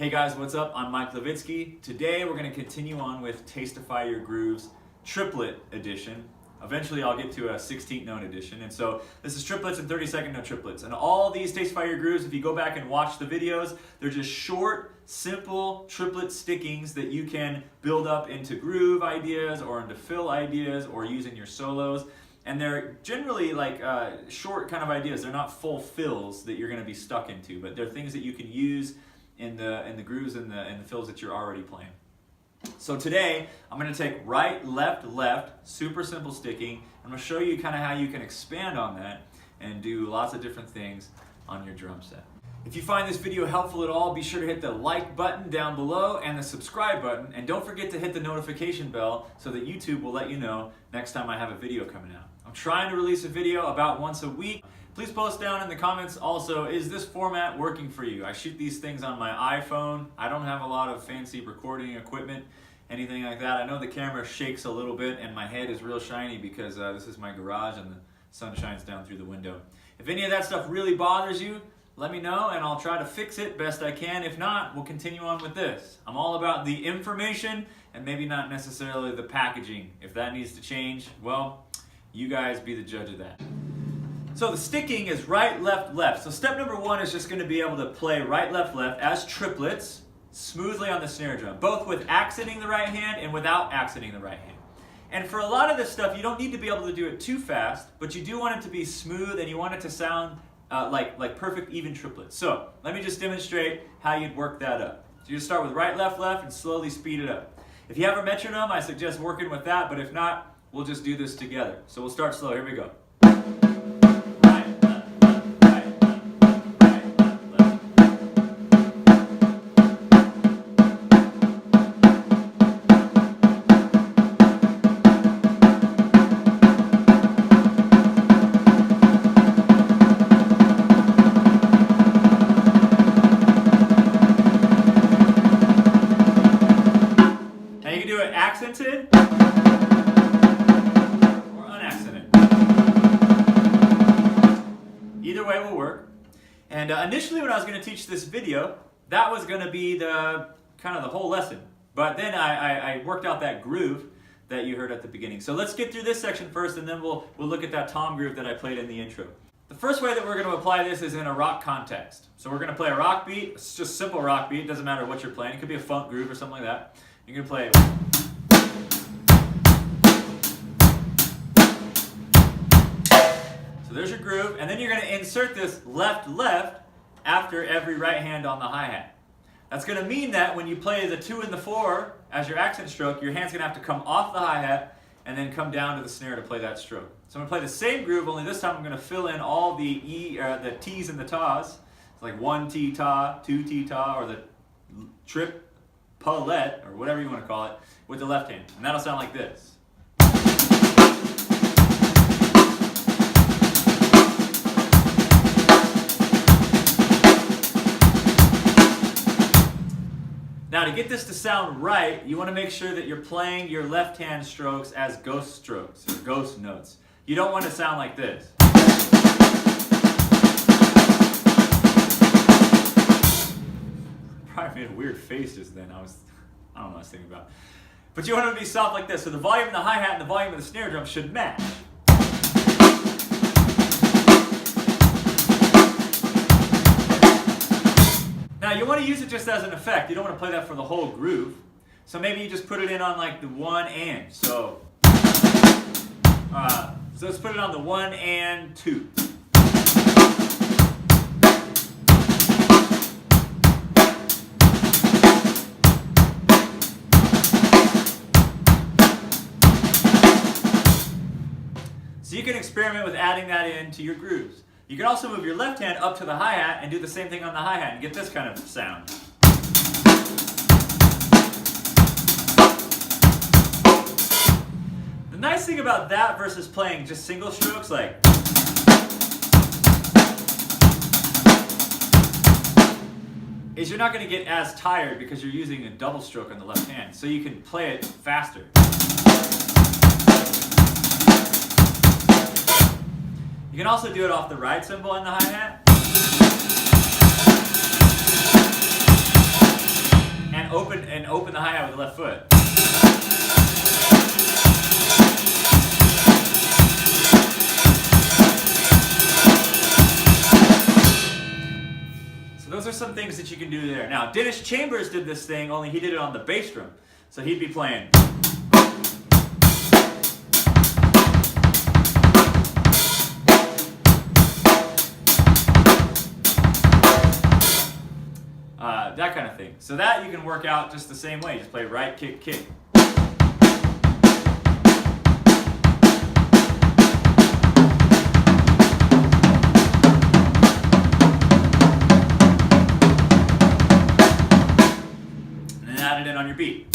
Hey guys, what's up? I'm Mike Levitsky. Today we're going to continue on with Tastify Your Grooves Triplet edition. Eventually I'll get to a 16th note edition. And so this is triplets and 32nd note triplets. And all these Tastify Your Grooves, if you go back and watch the videos, they're just short, simple triplet stickings that you can build up into groove ideas or into fill ideas or use in your solos. And they're generally like short kind of ideas. They're not full fills that you're going to be stuck into, but they're things that you can use in the grooves and the fills that you're already playing. So today I'm going to take right, left, left, super simple sticking. I'm going to show you kind of how you can expand on that and do lots of different things on your drum set. If you find this video helpful at all, be sure to hit the like button down below and the subscribe button, and don't forget to hit the notification bell so that YouTube will let you know next time I have a video coming out. I'm trying to release a video about once a week. Please post down in the comments also, is this format working for you? I shoot these things on my iPhone. I don't have a lot of fancy recording equipment, anything like that. I know the camera shakes a little bit and my head is real shiny because this is my garage and the sun shines down through the window. If any of that stuff really bothers you, let me know and I'll try to fix it best I can. If not, we'll continue on with this. I'm all about the information and maybe not necessarily the packaging. If that needs to change, well, you guys be the judge of that. So the sticking is right, left, left. So step number one is just going to be able to play right, left, left as triplets smoothly on the snare drum, both with accenting the right hand and without accenting the right hand. And for a lot of this stuff, you don't need to be able to do it too fast, but you do want it to be smooth and you want it to sound like perfect even triplets. So let me just demonstrate how you'd work that up. So you just start with right, left, left and slowly speed it up. If you have a metronome, I suggest working with that, but if not, we'll just do this together. So we'll start slow. Here we go. Accented or unaccented. Either way will work. And initially when I was going to teach this video, that was going to be the kind of the whole lesson. But then I worked out that groove that you heard at the beginning. So let's get through this section first and then we'll look at that tom groove that I played in the intro. The first way that we're going to apply this is in a rock context. So we're going to play a rock beat. It's just simple rock beat. It doesn't matter what you're playing. It could be a funk groove or something like that. You're going to play there's your groove, and then you're going to insert this left, left after every right hand on the hi-hat. That's going to mean that when you play the 2 and the 4 as your accent stroke, your hand's going to have to come off the hi-hat and then come down to the snare to play that stroke. So I'm going to play the same groove, only this time I'm going to fill in all the the T's and the ta's. It's like 1 T ta, 2 T ta, or the triplet, or whatever you want to call it, with the left hand. And that'll sound like this. Now to get this to sound right, you want to make sure that you're playing your left hand strokes as ghost strokes, or ghost notes. You don't want to sound like this. Probably made a weird face just then. I don't know what I was thinking about. But you want it to be soft like this. So the volume of the hi-hat and the volume of the snare drum should match. Now you want to use it just as an effect. You don't want to play that for the whole groove. So maybe you just put it in on like the 1 and. So let's put it on the 1 and 2. So you can experiment with adding that into your grooves. You can also move your left hand up to the hi-hat and do the same thing on the hi-hat and get this kind of sound. The nice thing about that versus playing just single strokes like is you're not going to get as tired because you're using a double stroke on the left hand, so you can play it faster. You can also do it off the ride cymbal on the hi-hat. open the hi-hat with the left foot. So those are some things that you can do there. Now, Denis Chambers did this thing, only he did it on the bass drum. So he'd be playing. That kind of thing. So that you can work out just the same way. Just play right, kick, kick. And then add it in on your beat.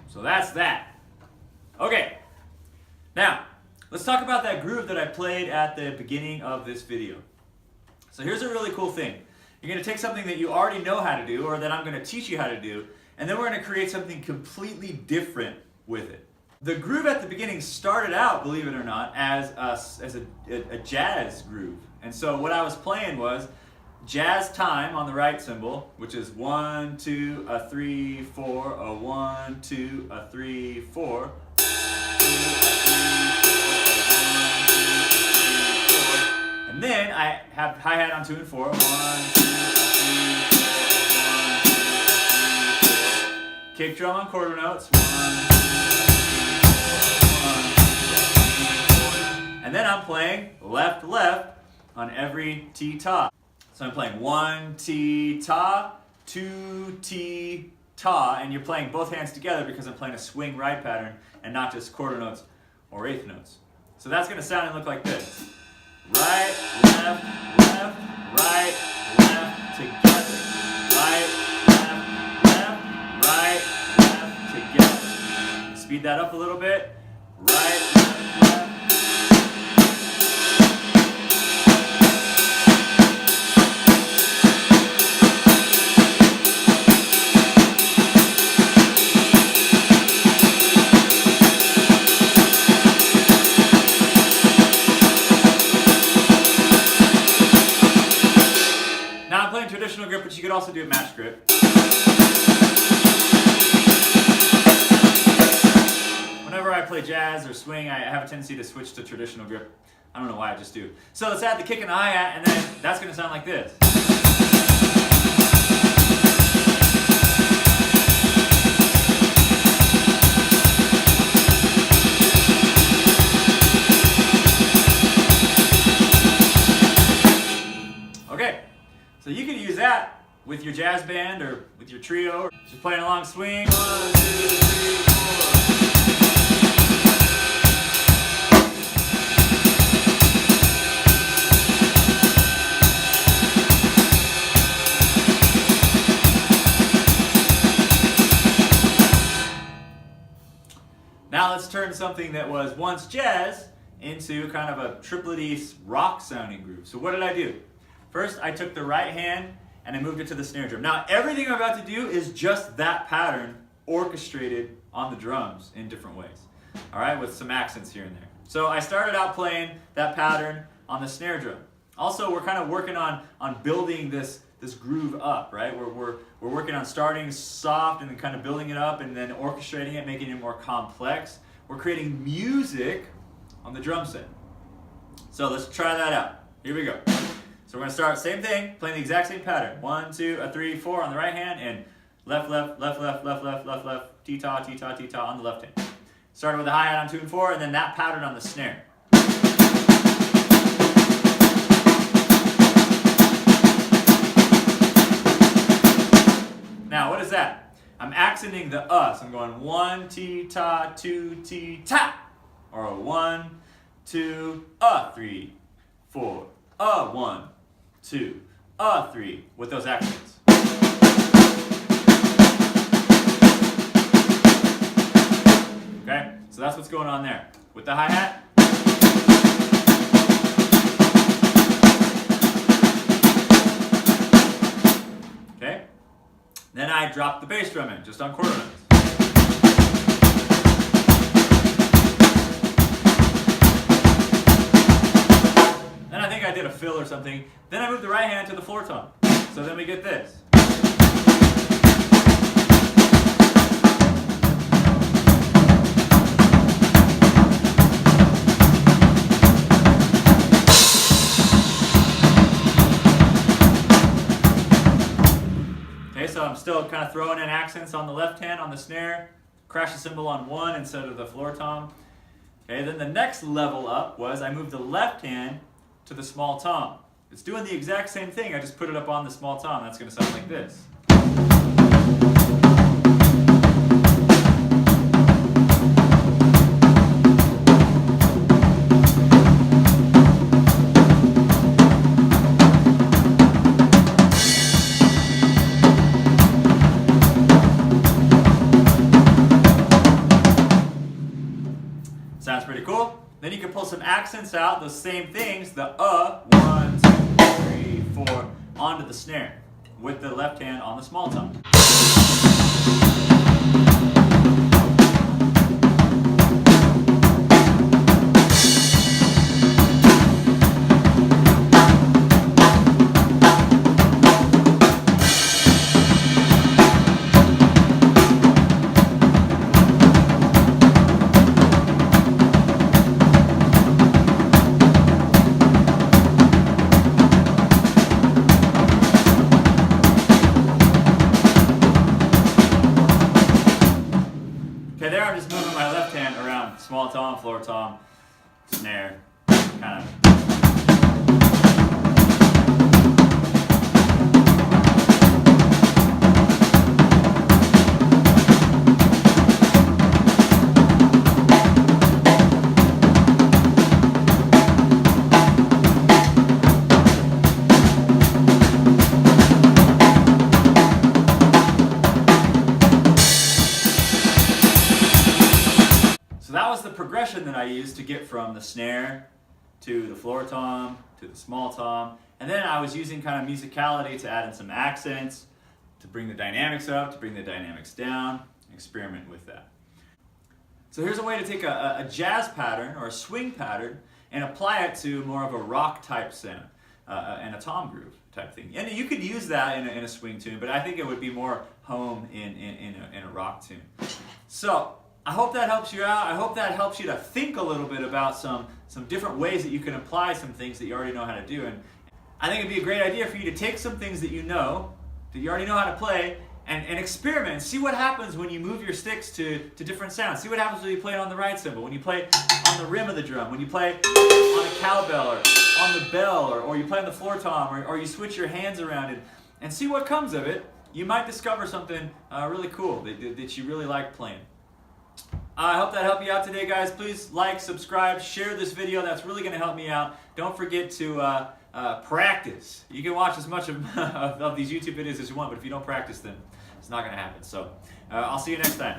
So that's that. Okay. Now, let's talk about that groove that I played at the beginning of this video. So here's a really cool thing. You're going to take something that you already know how to do, or that I'm going to teach you how to do, and then we're going to create something completely different with it. The groove at the beginning started out, believe it or not, as a jazz groove. And so what I was playing was jazz time on the right cymbal, which is 1, 2, a 3, 4, a 1, 2, a 3, 4. And then I have hi-hat on 2 and 4. 1, 2, 3, 4. Kick drum on quarter notes. 1, 2, 3, 4. And then I'm playing left, left on every T-ta. So I'm playing 1 T-ta, 2 T-ta, and you're playing both hands together because I'm playing a swing right pattern and not just quarter notes or eighth notes. So that's going to sound and look like this. Right, left, left, right, left, together. Right, left, right, left, together. Speed that up a little bit. Right, left, left. Traditional grip, but you could also do a match grip. Whenever I play jazz or swing, I have a tendency to switch to traditional grip. I don't know why, I just do. So let's add the kick and the hi-hat, and then that's going to sound like this. So you can use that with your jazz band or with your trio, or just playing along swing. 1, 2, 3, 4. Now let's turn something that was once jazz into kind of a triplet-y rock sounding groove. So what did I do? First, I took the right hand and I moved it to the snare drum. Now, everything I'm about to do is just that pattern orchestrated on the drums in different ways. All right, with some accents here and there. So I started out playing that pattern on the snare drum. Also, we're kind of working on building this groove up, right? We're working on starting soft and then kind of building it up and then orchestrating it, making it more complex. We're creating music on the drum set. So let's try that out. Here we go. So we're going to start same thing, playing the exact same pattern. 1, 2, a 3, 4 on the right hand, and left, left, left, left, left, left, left, left, T-ta, T-ta, T-ta on the left hand. Started with the hi-hat on 2 and 4, and then that pattern on the snare. Now, what is that? I'm accenting the so I'm going 1 T-ta, 2 T-ta, or 1, 2, 3, 4, 1, 2, 3, with those accents. Okay, so that's what's going on there. With the hi-hat. Okay, then I drop the bass drum in, just on quarter notes. Then I think I did a fill or something. Then I move the right hand to the floor tom. So then we get this. Okay, so I'm still kind of throwing in accents on the left hand on the snare. Crash the cymbal on one instead of the floor tom. Okay, then the next level up was I moved the left hand to the small tom. It's doing the exact same thing, I just put it up on the small tom. That's going to sound like this. Sounds pretty cool. Then you can pull some accents out, those same things, the 1, 2, 3, 4, onto the snare with the left hand on the small tom. Okay, there I'm just moving my left hand around small tom, floor tom, snare, kind of. So that was the progression that I used to get from the snare to the floor tom to the small tom. And then I was using kind of musicality to add in some accents, to bring the dynamics up, to bring the dynamics down, experiment with that. So here's a way to take a jazz pattern or a swing pattern and apply it to more of a rock type sound and a tom groove type thing. And you could use that in a swing tune, but I think it would be more home in a rock tune. So I hope that helps you out. I hope that helps you to think a little bit about some different ways that you can apply some things that you already know how to do. And I think it'd be a great idea for you to take some things that you already know how to play, and experiment and see what happens when you move your sticks to different sounds. See what happens when you play it on the right cymbal, when you play it on the rim of the drum, when you play on a cowbell or on the bell, or you play on the floor tom, or you switch your hands around and see what comes of it. You might discover something really cool that you really like playing. I hope that helped you out today, guys. Please like, subscribe, share this video. That's really going to help me out. Don't forget to practice. You can watch as much of these YouTube videos as you want, but if you don't practice, then it's not going to happen. So I'll see you next time.